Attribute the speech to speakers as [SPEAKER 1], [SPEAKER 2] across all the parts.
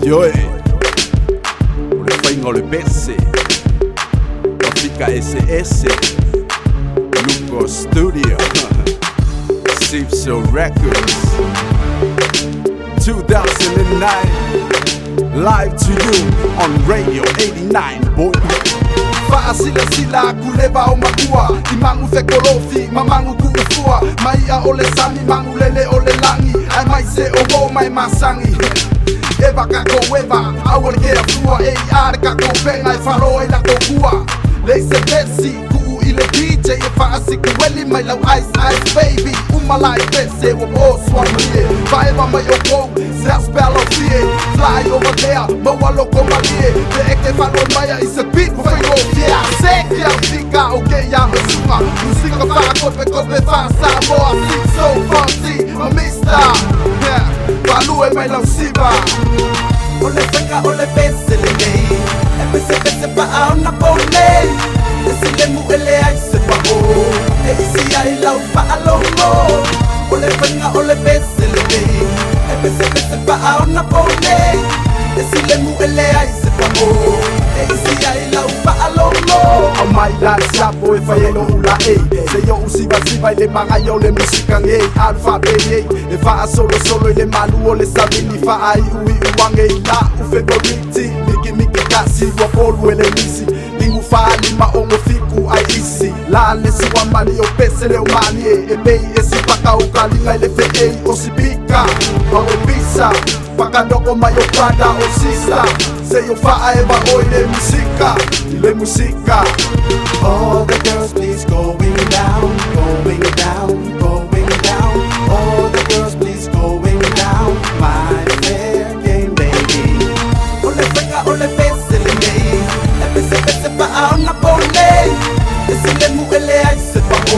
[SPEAKER 1] Yo, ole Faiga Ole Pese, Faiga SS, Lugo Studio, Sipso Records, 2009, live to you on Radio 89, boy.
[SPEAKER 2] Sila kuleba o makua Imangu fekolofi, mamangu kuufua Maia ole sami, mangu lele ole langi Ai mai se owo mai masangi Eva kako weva, awale kea fua Ei are kako benga, e faro e la kokua Leise besi, kuu ile DJ E faasi kuweli mai lau ice baby Umalai bese, wo swamie Faeva mai oko, se aspelo fie Fly over there, maua loko malie Te eke falo maya, is a beat for Faiga Ole Pese Sekia fika, okay ya mesuma Musika faa kope faa Samoa Sing so fancy, my mister Value mai lau siva
[SPEAKER 3] Ole Faiga Ole Pese le nei Pese pa au na pone Esi le mu ele ai se pa o E isi ai lau pa alongo Ole Faiga Ole Pese le nei Pese pa au na pone Esi le mu ele ai se pa o E isi ai lau pa alongo
[SPEAKER 2] Au mai la sapo e fai no ula e Se yo usiva siva ile manga yo le musika nge Alfa beye e faa solo ile malu ole sabini Faa ai ui uange la ufe goriti Miki kasi wapolu ele nisi Lingu faa lima ongo fiku ai isi La lesi wamani o pese le umani e bei esi paka ukalinga ile fee osibika Au bisa paka doko mayo prada o sisa Se yo faa eva o ile musika
[SPEAKER 3] All the girls please going down, going down, going down. All the girls please going down. My fair game baby. Ole Faiga Ole Pese le nei. Pese pa au na pone. Esi le mu ele ai se pa o.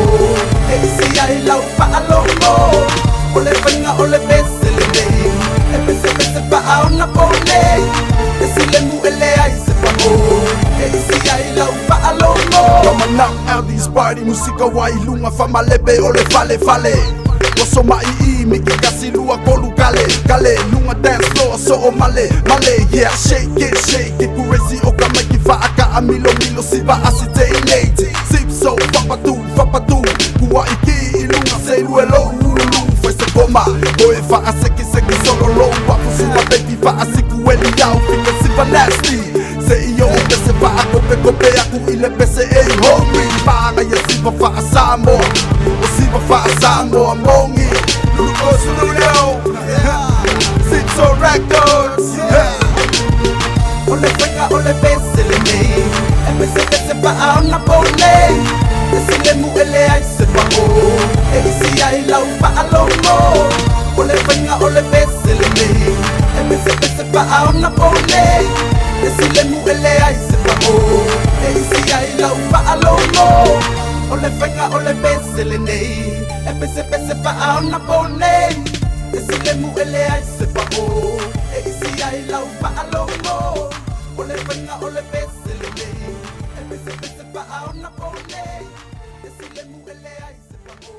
[SPEAKER 3] E isi ai lau pa alongo. Ole Faiga Ole Pese le nei. Pese pa au na pone. Esi le mu ele ai se pa o. E isi ai lau pa alongo.
[SPEAKER 2] Coming out out these party musika wa ilunga fama lebe ole fale Oso mai miki kasi lua kolu kale Lunga dance floor so o male Yeah shake it crazy o kama kifa aka amilo siva asite inate Sip so papatu Kuwa iki ilunga se luelo Fue se goma Boy fa aseki solo low Wafu suwa baby fa asiku eli yao Fika siva nasty Se iyo pese pa kope aku ile pese ei homie Paanga ya siva fa Samoa O siva fa Samoa mongi Lugo Studio Sipso Records
[SPEAKER 3] Ole Faiga Ole Pese le nei Pese pa au na pone Esi le mu ele ai se pa o E isi ai lau pa alongo Ole Faiga Ole Pese le nei Pese pa au na pone Esi le mu ele ai se pa o E isi ai lau pa alongo Ole Faiga Ole Pese le nei Pese pa au na pone Esi le mu ele ai se pa o E isi ai lau pa alongo Ole Faiga Ole Pese le nei Pese pa au na pone Esi le mu ele ai se pa o